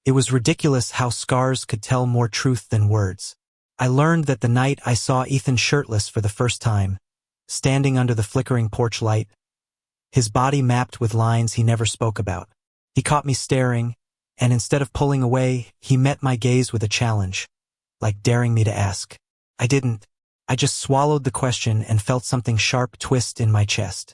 It was ridiculous how scars could tell more truth than words. I learned that the night I saw Ethan shirtless for the first time, standing under the flickering porch light, his body mapped with lines he never spoke about. He caught me staring, and instead of pulling away, he met my gaze with a challenge, like daring me to ask. I didn't. I just swallowed the question and felt something sharp twist in my chest.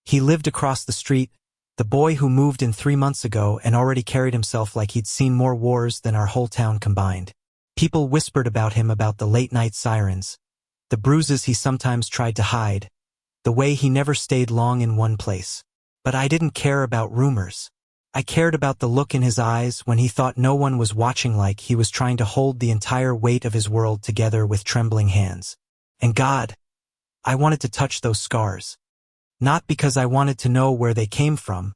He lived across the street, the boy who moved in 3 months ago and already carried himself like he'd seen more wars than our whole town combined. People whispered about him, about the late-night sirens, the bruises he sometimes tried to hide, the way he never stayed long in one place. But I didn't care about rumors. I cared about the look in his eyes when he thought no one was watching, like he was trying to hold the entire weight of his world together with trembling hands. And God, I wanted to touch those scars. Not because I wanted to know where they came from,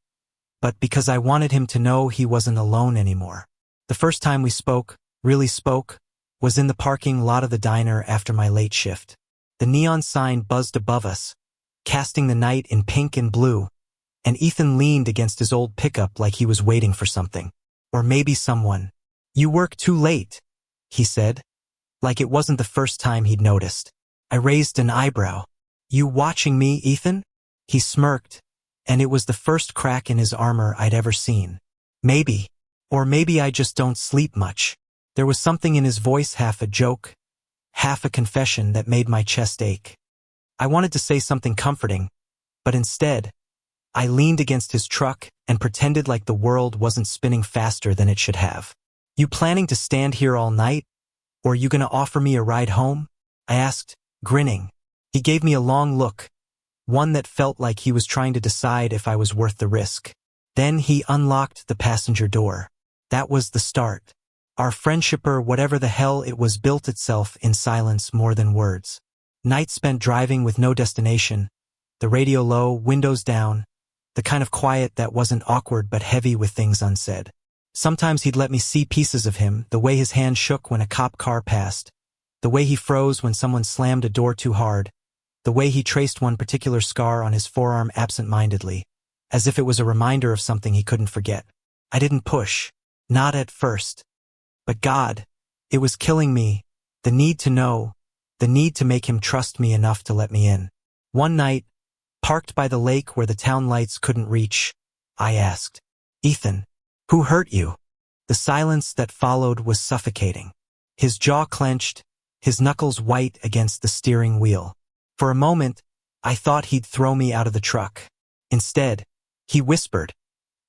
but because I wanted him to know he wasn't alone anymore. The first time we really spoke, was in the parking lot of the diner after my late shift. The neon sign buzzed above us, casting the night in pink and blue, and Ethan leaned against his old pickup like he was waiting for something. Or maybe someone. "You work too late," he said, like it wasn't the first time he'd noticed. I raised an eyebrow. "You watching me, Ethan?" He smirked, and it was the first crack in his armor I'd ever seen. Maybe. Or maybe I just don't sleep much. There was something in his voice, half a joke, half a confession, that made my chest ache. I wanted to say something comforting, but instead, I leaned against his truck and pretended like the world wasn't spinning faster than it should have. "You planning to stand here all night? Or you gonna offer me a ride home?" I asked, grinning. He gave me a long look, one that felt like he was trying to decide if I was worth the risk. Then he unlocked the passenger door. That was the start. Our friendship, or whatever the hell it was, built itself in silence more than words. Nights spent driving with no destination, the radio low, windows down, the kind of quiet that wasn't awkward but heavy with things unsaid. Sometimes he'd let me see pieces of him, the way his hand shook when a cop car passed, the way he froze when someone slammed a door too hard, the way he traced one particular scar on his forearm absent-mindedly, as if it was a reminder of something he couldn't forget. I didn't push. Not at first. But God, it was killing me, the need to know, the need to make him trust me enough to let me in. One night, parked by the lake where the town lights couldn't reach, I asked, "Ethan, who hurt you?" The silence that followed was suffocating. His jaw clenched, his knuckles white against the steering wheel. For a moment, I thought he'd throw me out of the truck. Instead, he whispered,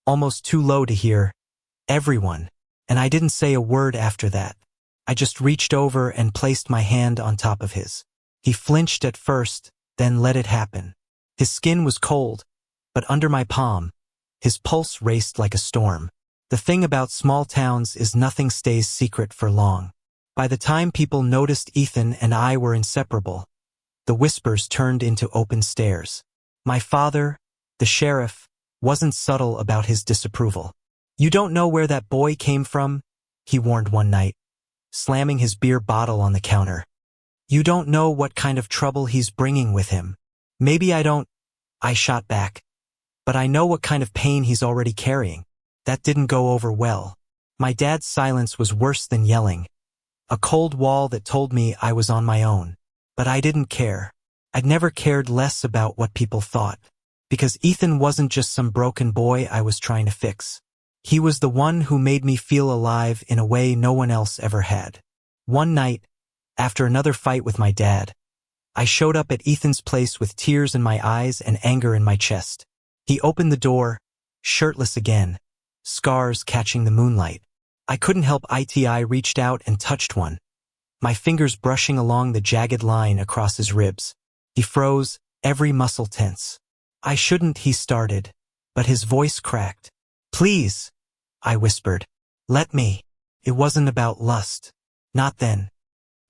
almost too low to hear, "Everyone," and I didn't say a word after that. I just reached over and placed my hand on top of his. He flinched at first, then let it happen. His skin was cold, but under my palm, his pulse raced like a storm. The thing about small towns is nothing stays secret for long. By the time people noticed Ethan and I were inseparable, the whispers turned into open stares. My father, the sheriff, wasn't subtle about his disapproval. "You don't know where that boy came from?" he warned one night, slamming his beer bottle on the counter. "You don't know what kind of trouble he's bringing with him." "Maybe I don't," I shot back, "but I know what kind of pain he's already carrying." That didn't go over well. My dad's silence was worse than yelling, a cold wall that told me I was on my own. But I didn't care. I'd never cared less about what people thought, because Ethan wasn't just some broken boy I was trying to fix. He was the one who made me feel alive in a way no one else ever had. One night, after another fight with my dad, I showed up at Ethan's place with tears in my eyes and anger in my chest. He opened the door, shirtless again, scars catching the moonlight. I couldn't help it. I reached out and touched one, my fingers brushing along the jagged line across his ribs. He froze, every muscle tense. "I shouldn't," he started, but his voice cracked. "Please," I whispered. "Let me." It wasn't about lust. Not then.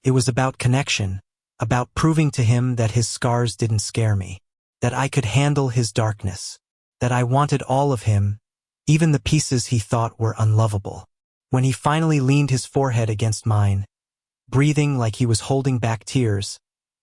It was about connection, about proving to him that his scars didn't scare me, that I could handle his darkness, that I wanted all of him, even the pieces he thought were unlovable. When he finally leaned his forehead against mine, breathing like he was holding back tears,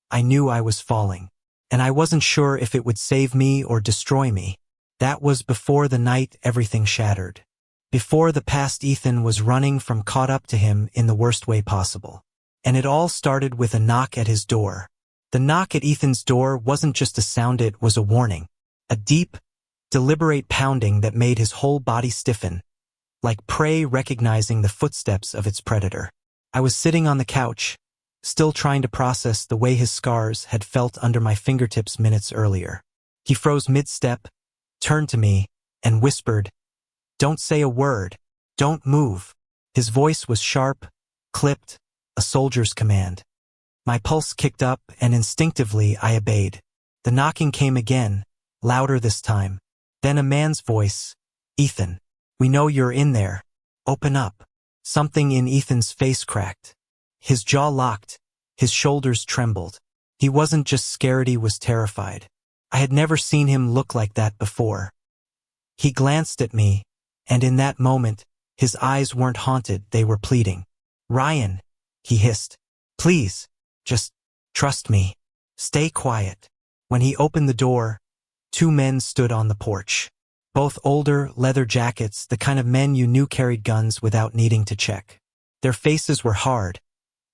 I knew I was falling, and I wasn't sure if it would save me or destroy me. That was before the night everything shattered. Before the past, Ethan was running from caught up to him in the worst way possible. And it all started with a knock at his door. The knock at Ethan's door wasn't just a sound, it was a warning. A deep, deliberate pounding that made his whole body stiffen, like prey recognizing the footsteps of its predator. I was sitting on the couch, still trying to process the way his scars had felt under my fingertips minutes earlier. He froze mid-step, turned to me, and whispered, "Don't say a word. Don't move." His voice was sharp, clipped, a soldier's command. My pulse kicked up, and instinctively I obeyed. The knocking came again, louder this time. Then a man's voice, "Ethan, we know you're in there. Open up." Something in Ethan's face cracked. His jaw locked, his shoulders trembled. He wasn't just scared, he was terrified. I had never seen him look like that before. He glanced at me, and in that moment, his eyes weren't haunted, they were pleading. "Ryan," he hissed, "please, just trust me. Stay quiet." When he opened the door, two men stood on the porch. Both older, leather jackets, the kind of men you knew carried guns without needing to check. Their faces were hard,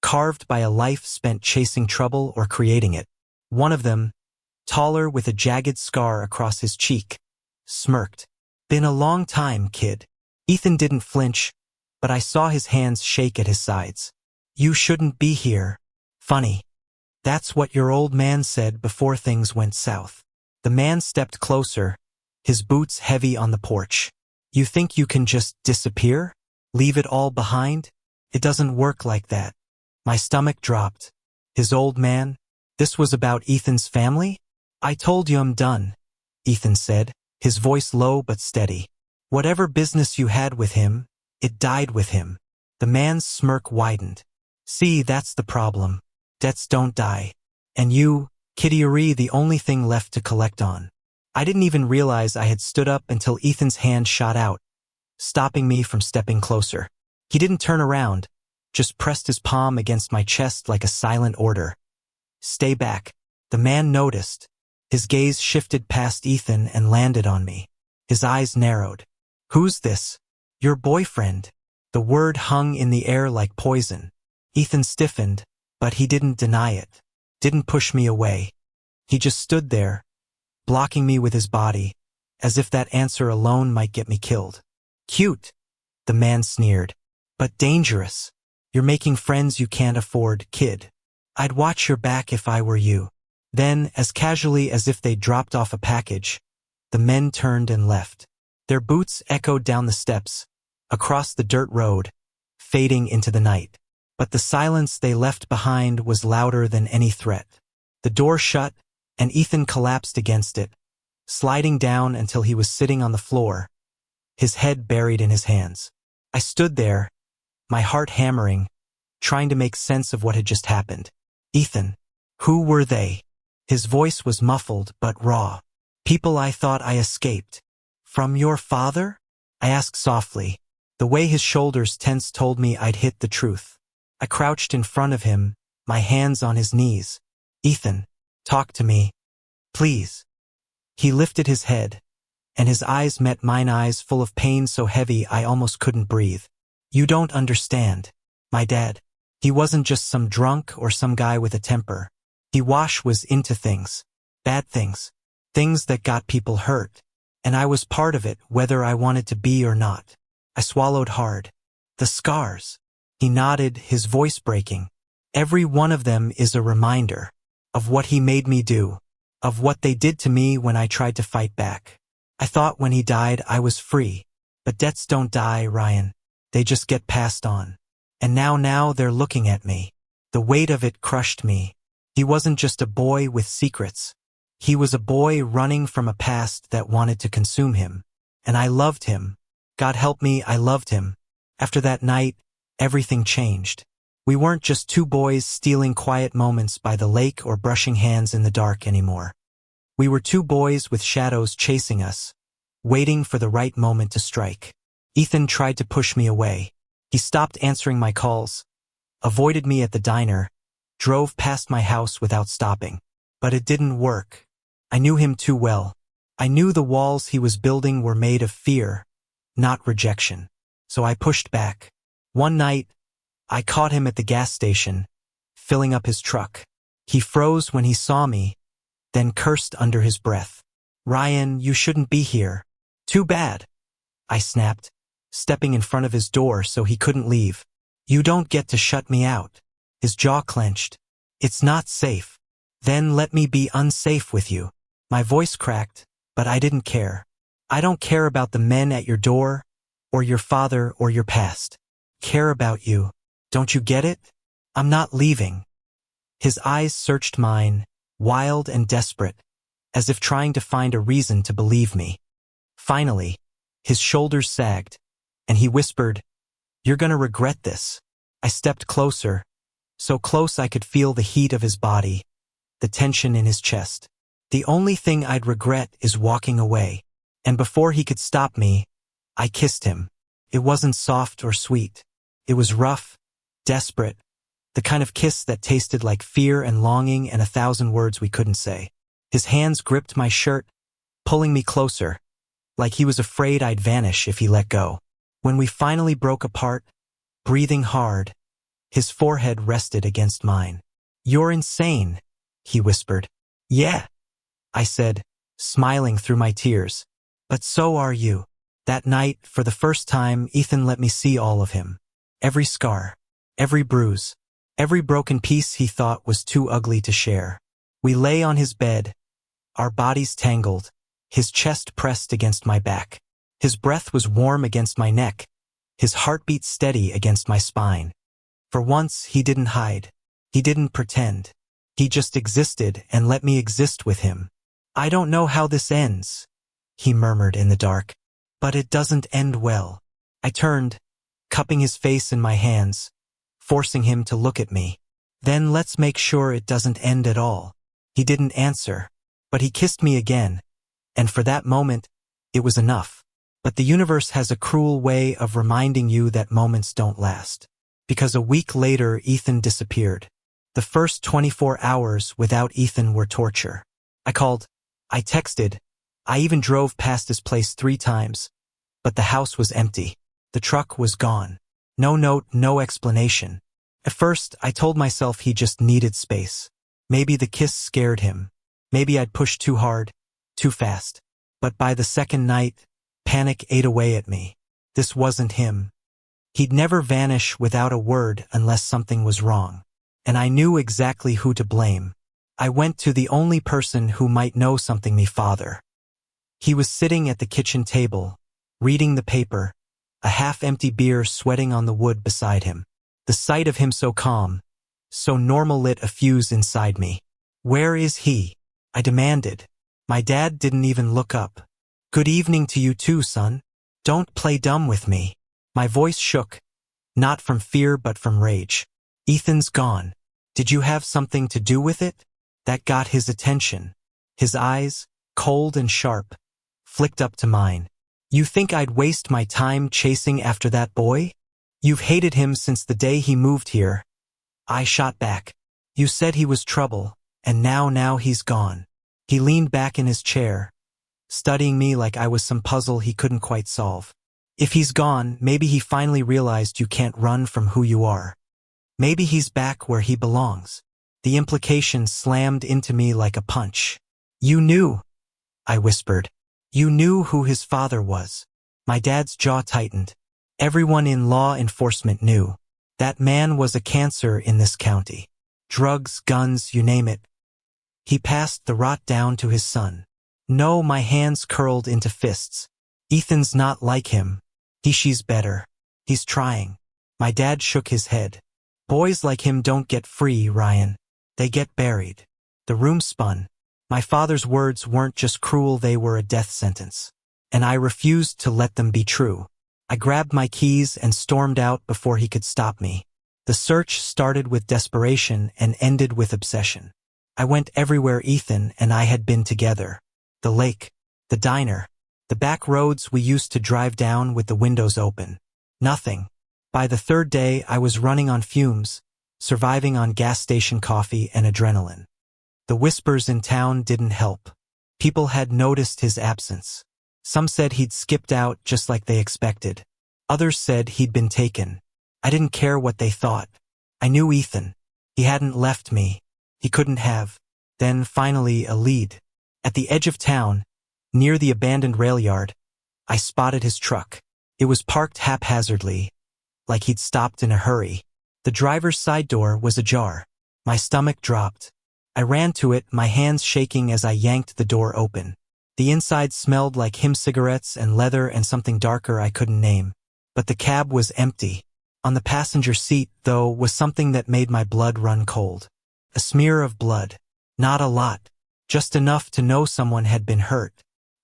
carved by a life spent chasing trouble or creating it. One of them, taller with a jagged scar across his cheek, smirked. "Been a long time, kid." Ethan didn't flinch, but I saw his hands shake at his sides. "You shouldn't be here." "Funny. That's what your old man said before things went south." The man stepped closer, his boots heavy on the porch. "You think you can just disappear? Leave it all behind? It doesn't work like that." My stomach dropped. His old man? This was about Ethan's family? "I told you I'm done," Ethan said, his voice low but steady. "Whatever business you had with him, it died with him." The man's smirk widened. "See, that's the problem. Debts don't die. And you, Kitty, the only thing left to collect on." I didn't even realize I had stood up until Ethan's hand shot out, stopping me from stepping closer. He didn't turn around, just pressed his palm against my chest like a silent order. "Stay back." The man noticed. His gaze shifted past Ethan and landed on me. His eyes narrowed. "Who's this?" "Your boyfriend." The word hung in the air like poison. Ethan stiffened, but he didn't deny it. Didn't push me away. He just stood there, blocking me with his body, as if that answer alone might get me killed. "Cute," the man sneered, "but dangerous. You're making friends you can't afford, kid. I'd watch your back if I were you." Then, as casually as if they'd dropped off a package, the men turned and left. Their boots echoed down the steps, across the dirt road, fading into the night. But the silence they left behind was louder than any threat. The door shut, and Ethan collapsed against it, sliding down until he was sitting on the floor, his head buried in his hands. I stood there, my heart hammering, trying to make sense of what had just happened. "Ethan, who were they?" His voice was muffled but raw. "People I thought I escaped." "From your father?" I asked softly. The way his shoulders tensed told me I'd hit the truth. I crouched in front of him, my hands on his knees. "Ethan, talk to me. Please." He lifted his head, and his eyes met mine, eyes full of pain so heavy I almost couldn't breathe. "You don't understand. My dad, he wasn't just some drunk or some guy with a temper. He was into things. Bad things. Things that got people hurt. And I was part of it, whether I wanted to be or not." I swallowed hard. "The scars." He nodded, his voice breaking. "Every one of them is a reminder of what he made me do, of what they did to me when I tried to fight back. I thought when he died I was free. But debts don't die, Ryan. They just get passed on. And now they're looking at me." The weight of it crushed me. He wasn't just a boy with secrets. He was a boy running from a past that wanted to consume him. And I loved him. God help me, I loved him. After that night, everything changed. We weren't just two boys stealing quiet moments by the lake or brushing hands in the dark anymore. We were two boys with shadows chasing us, waiting for the right moment to strike. Ethan tried to push me away. He stopped answering my calls, avoided me at the diner, drove past my house without stopping. But it didn't work. I knew him too well. I knew the walls he was building were made of fear, not rejection. so I pushed back. One night, I caught him at the gas station, filling up his truck. He froze when he saw me, then cursed under his breath. "Ryan, you shouldn't be here." "Too bad," I snapped, stepping in front of his door so he couldn't leave. "You don't get to shut me out." His jaw clenched. "It's not safe." "Then let me be unsafe with you." My voice cracked, but I didn't care. "I don't care about the men at your door, or your father, or your past. Care about you. Don't you get it? I'm not leaving." His eyes searched mine, wild and desperate, as if trying to find a reason to believe me. Finally, his shoulders sagged, and he whispered, "You're gonna regret this." I stepped closer, so close I could feel the heat of his body, the tension in his chest. "The only thing I'd regret is walking away." And before he could stop me, I kissed him. It wasn't soft or sweet. It was rough, desperate, the kind of kiss that tasted like fear and longing and 1,000 words we couldn't say. His hands gripped my shirt, pulling me closer, like he was afraid I'd vanish if he let go. When we finally broke apart, breathing hard, his forehead rested against mine. "You're insane," he whispered. "Yeah," I said, smiling through my tears. "But so are you." That night, for the first time, Ethan let me see all of him. Every scar, every bruise, every broken piece he thought was too ugly to share. We lay on his bed, our bodies tangled, his chest pressed against my back. His breath was warm against my neck, his heartbeat steady against my spine. For once, he didn't hide. He didn't pretend. He just existed and let me exist with him. "I don't know how this ends," he murmured in the dark, "but it doesn't end well." I turned, cupping his face in my hands, forcing him to look at me. "Then let's make sure it doesn't end at all." He didn't answer, but he kissed me again, and for that moment, it was enough. But the universe has a cruel way of reminding you that moments don't last. Because a week later, Ethan disappeared. The first 24 hours without Ethan were torture. I called, I texted, I even drove past his place 3 times, but the house was empty. The truck was gone. No note, no explanation. At first, I told myself he just needed space. Maybe the kiss scared him. Maybe I'd pushed too hard, too fast. But by the second night, panic ate away at me. This wasn't him. He'd never vanish without a word unless something was wrong. And I knew exactly who to blame. I went to the only person who might know something, my father. He was sitting at the kitchen table, reading the paper, a half-empty beer sweating on the wood beside him. The sight of him so calm, so normal lit a fuse inside me. "Where is he?" I demanded. My dad didn't even look up. "Good evening to you too, son. Don't play dumb with me." My voice shook, not from fear but from rage. "Ethan's gone. Did you have something to do with it?" That got his attention. His eyes, cold and sharp, flicked up to mine. "You think I'd waste my time chasing after that boy? You've hated him since the day he moved here." I shot back. "You said he was trouble, and now he's gone." He leaned back in his chair, studying me like I was some puzzle he couldn't quite solve. "If he's gone, maybe he finally realized you can't run from who you are. Maybe he's back where he belongs." The implication slammed into me like a punch. "You knew," I whispered. "You knew who his father was." My dad's jaw tightened. Everyone in law enforcement knew. That man was a cancer in this county. Drugs, guns, you name it. He passed the rot down to his son. No, my hands curled into fists. Ethan's not like him. She's better. He's trying. My dad shook his head. "Boys like him don't get free, Ryan. They get buried." The room spun. My father's words weren't just cruel, they were a death sentence. And I refused to let them be true. I grabbed my keys and stormed out before he could stop me. The search started with desperation and ended with obsession. I went everywhere Ethan and I had been together. The lake, the diner, the back roads we used to drive down with the windows open. Nothing. By the 3rd day, I was running on fumes, surviving on gas station coffee and adrenaline. The whispers in town didn't help. People had noticed his absence. Some said he'd skipped out just like they expected. Others said he'd been taken. I didn't care what they thought. I knew Ethan. He hadn't left me. He couldn't have. Then, finally, a lead. At the edge of town, near the abandoned rail yard, I spotted his truck. It was parked haphazardly, like he'd stopped in a hurry. The driver's side door was ajar. My stomach dropped. I ran to it, my hands shaking as I yanked the door open. The inside smelled like hymn cigarettes and leather and something darker I couldn't name. But the cab was empty. On the passenger seat, though, was something that made my blood run cold. A smear of blood. Not a lot. Just enough to know someone had been hurt.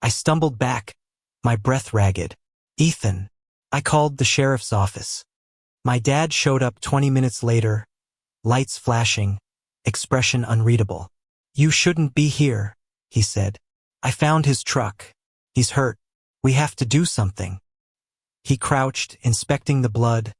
I stumbled back, my breath ragged. Ethan. I called the sheriff's office. My dad showed up 20 minutes later, lights flashing, expression unreadable. "You shouldn't be here," he said. "I found his truck. He's hurt. We have to do something." He crouched, inspecting the blood,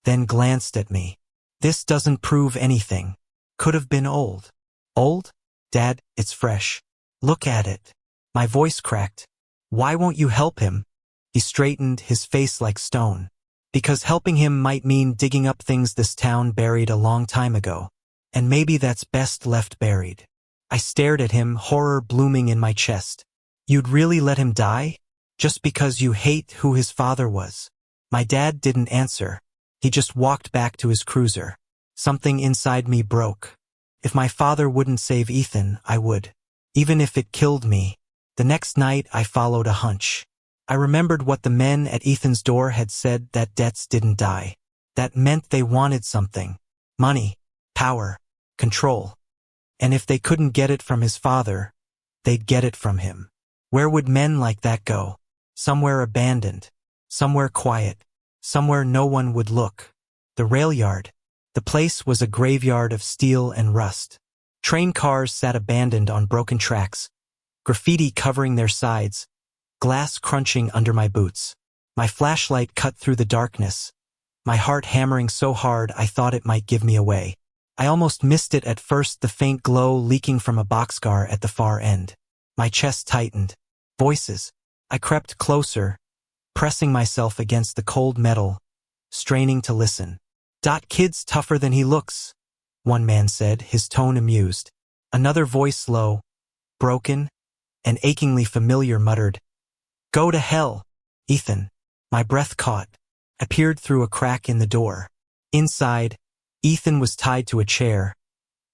then glanced at me. "This doesn't prove anything. Could have been old." "Old? Dad, it's fresh. Look at it." My voice cracked. "Why won't you help him?" He straightened, his face like stone. "Because helping him might mean digging up things this town buried a long time ago. And maybe that's best left buried." I stared at him, horror blooming in my chest. "You'd really let him die? Just because you hate who his father was?" My dad didn't answer. He just walked back to his cruiser. Something inside me broke. If my father wouldn't save Ethan, I would. Even if it killed me. The next night, I followed a hunch. I remembered what the men at Ethan's door had said, that debts didn't die. That meant they wanted something. Money, power, control. And if they couldn't get it from his father, they'd get it from him. Where would men like that go? Somewhere abandoned. Somewhere quiet. Somewhere no one would look. The rail yard. The place was a graveyard of steel and rust. Train cars sat abandoned on broken tracks, graffiti covering their sides, glass crunching under my boots. My flashlight cut through the darkness, my heart hammering so hard I thought it might give me away. I almost missed it at first, the faint glow leaking from a boxcar at the far end. My chest tightened. Voices. I crept closer, pressing myself against the cold metal, straining to listen. "Kid's tougher than he looks," one man said, his tone amused. Another voice, low, broken, and achingly familiar, muttered, "Go to hell, Ethan." My breath caught. I peered through a crack in the door. Inside, Ethan was tied to a chair,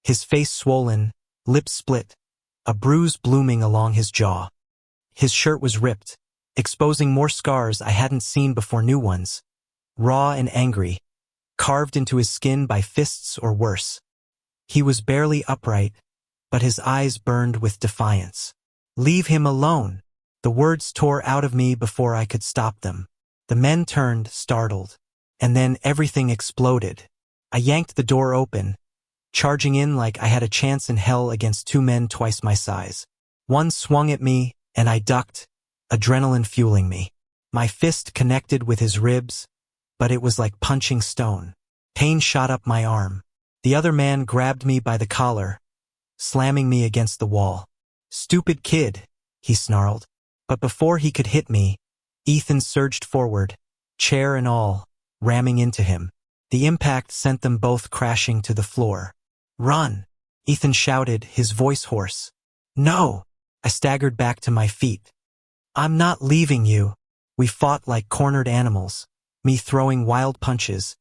his face swollen, lips split, a bruise blooming along his jaw. His shirt was ripped, exposing more scars I hadn't seen before, new ones, raw and angry, carved into his skin by fists or worse. He was barely upright, but his eyes burned with defiance. "Leave him alone." The words tore out of me before I could stop them. The men turned, startled, and then everything exploded. I yanked the door open, charging in like I had a chance in hell against two men twice my size. One swung at me, and I ducked, adrenaline fueling me. My fist connected with his ribs, but it was like punching stone. Pain shot up my arm. The other man grabbed me by the collar, slamming me against the wall. "Stupid kid," he snarled. But before he could hit me, Ethan surged forward, chair and all, ramming into him. The impact sent them both crashing to the floor. "Run!" Ethan shouted, his voice hoarse. "No!" I staggered back to my feet. "I'm not leaving you." We fought like cornered animals, me throwing wild punches,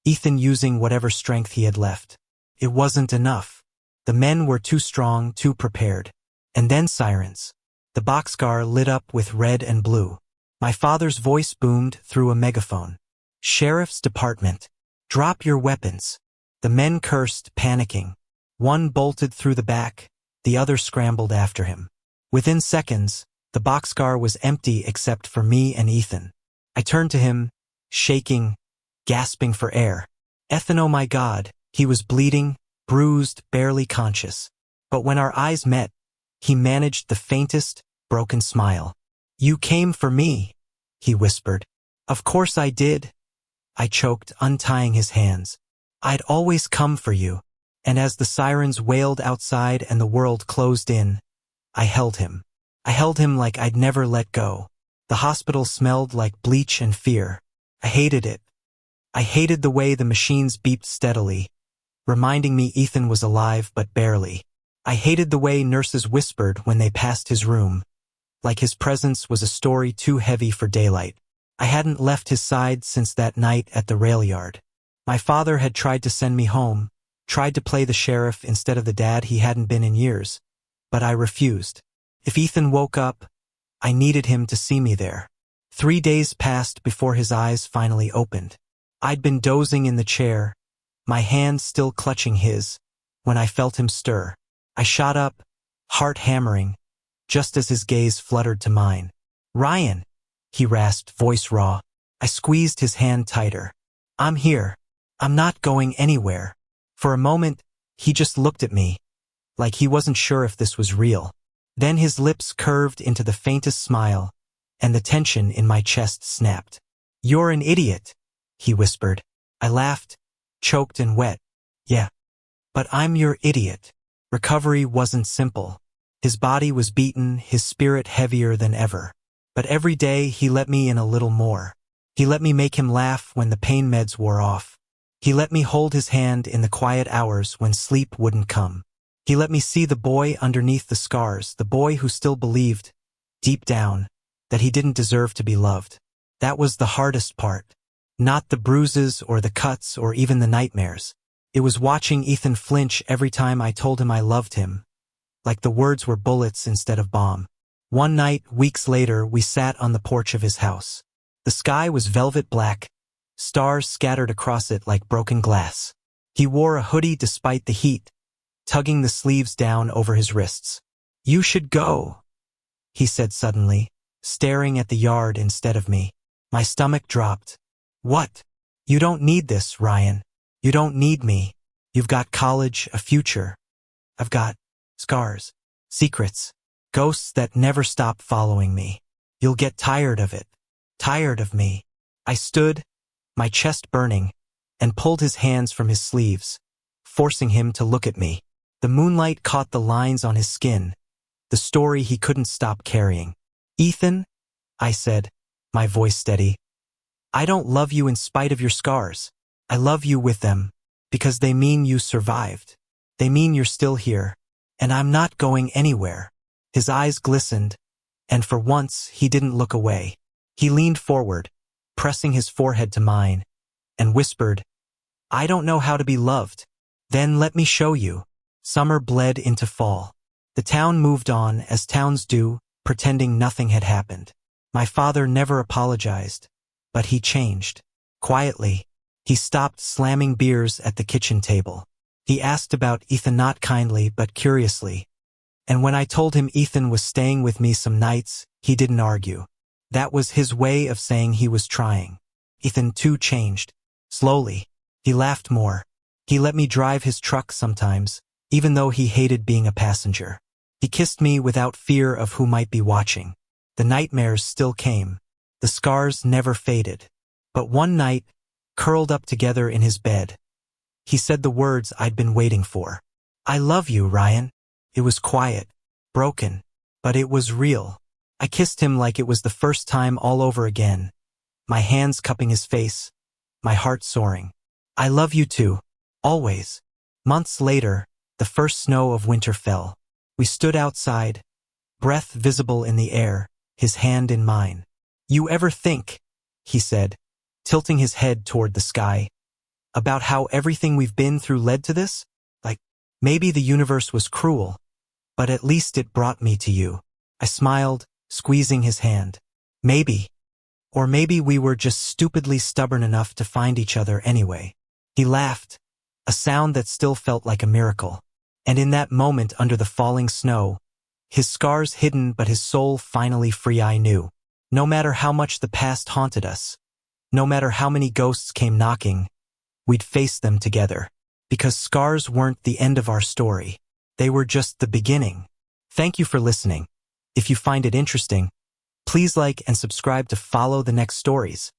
Ethan using whatever strength he had left. It wasn't enough. The men were too strong, too prepared. And then sirens. The boxcar lit up with red and blue. My father's voice boomed through a megaphone. "Sheriff's Department. Drop your weapons." The men cursed, panicking. One bolted through the back, the other scrambled after him. Within seconds, the boxcar was empty except for me and Ethan. I turned to him, shaking, gasping for air. Ethan, oh my God, he was bleeding, bruised, barely conscious. But when our eyes met, he managed the faintest, broken smile. "You came for me," he whispered. "Of course I did." I choked, untying his hands. "I'd always come for you." And as the sirens wailed outside and the world closed in, I held him. I held him like I'd never let go. The hospital smelled like bleach and fear. I hated it. I hated the way the machines beeped steadily, reminding me Ethan was alive but barely. I hated the way nurses whispered when they passed his room, like his presence was a story too heavy for daylight. I hadn't left his side since that night at the railyard. My father had tried to send me home, tried to play the sheriff instead of the dad he hadn't been in years, but I refused. If Ethan woke up, I needed him to see me there. 3 days passed before his eyes finally opened. I'd been dozing in the chair, my hand still clutching his, when I felt him stir. I shot up, heart hammering, just as his gaze fluttered to mine. "Ryan," he rasped, voice raw. I squeezed his hand tighter. "I'm here. I'm not going anywhere." For a moment, he just looked at me, like he wasn't sure if this was real. Then his lips curved into the faintest smile, and the tension in my chest snapped. "You're an idiot," he whispered. I laughed, choked and wet. "Yeah, but I'm your idiot." Recovery wasn't simple. His body was beaten, his spirit heavier than ever. But every day he let me in a little more. He let me make him laugh when the pain meds wore off. He let me hold his hand in the quiet hours when sleep wouldn't come. He let me see the boy underneath the scars, the boy who still believed, deep down, that he didn't deserve to be loved. That was the hardest part. Not the bruises or the cuts or even the nightmares. It was watching Ethan flinch every time I told him I loved him, like the words were bullets instead of bomb. One night, weeks later, we sat on the porch of his house. The sky was velvet black, stars scattered across it like broken glass. He wore a hoodie despite the heat, tugging the sleeves down over his wrists. "You should go," he said suddenly, staring at the yard instead of me. My stomach dropped. "What? You don't need this, Ryan. You don't need me. You've got college, a future. I've got scars, secrets, ghosts that never stop following me. You'll get tired of it. Tired of me." I stood, my chest burning, and pulled his hands from his sleeves, forcing him to look at me. The moonlight caught the lines on his skin, the story he couldn't stop carrying. "Ethan," I said, my voice steady, "I don't love you in spite of your scars. I love you with them, because they mean you survived. They mean you're still here, and I'm not going anywhere." His eyes glistened, and for once he didn't look away. He leaned forward, pressing his forehead to mine, and whispered, "I don't know how to be loved. Then let me show you." Summer bled into fall. The town moved on, as towns do, pretending nothing had happened. My father never apologized, but he changed. Quietly, he stopped slamming beers at the kitchen table. He asked about Ethan not kindly but curiously, and when I told him Ethan was staying with me some nights, he didn't argue. That was his way of saying he was trying. Ethan too changed. Slowly, he laughed more. He let me drive his truck sometimes, even though he hated being a passenger. He kissed me without fear of who might be watching. The nightmares still came. The scars never faded. But one night, curled up together in his bed, he said the words I'd been waiting for. "I love you, Ryan." It was quiet, broken, but it was real. I kissed him like it was the first time all over again, my hands cupping his face, my heart soaring. "I love you too, always." Months later, the first snow of winter fell. We stood outside, breath visible in the air, his hand in mine. "You ever think," he said, tilting his head toward the sky, "about how everything we've been through led to this? Like, maybe the universe was cruel, but at least it brought me to you." I smiled, squeezing his hand. "Maybe. Or maybe we were just stupidly stubborn enough to find each other anyway." He laughed, a sound that still felt like a miracle. And in that moment under the falling snow, his scars hidden but his soul finally free, I knew. No matter how much the past haunted us, no matter how many ghosts came knocking, we'd face them together. Because scars weren't the end of our story. They were just the beginning. Thank you for listening. If you find it interesting, please like and subscribe to follow the next stories.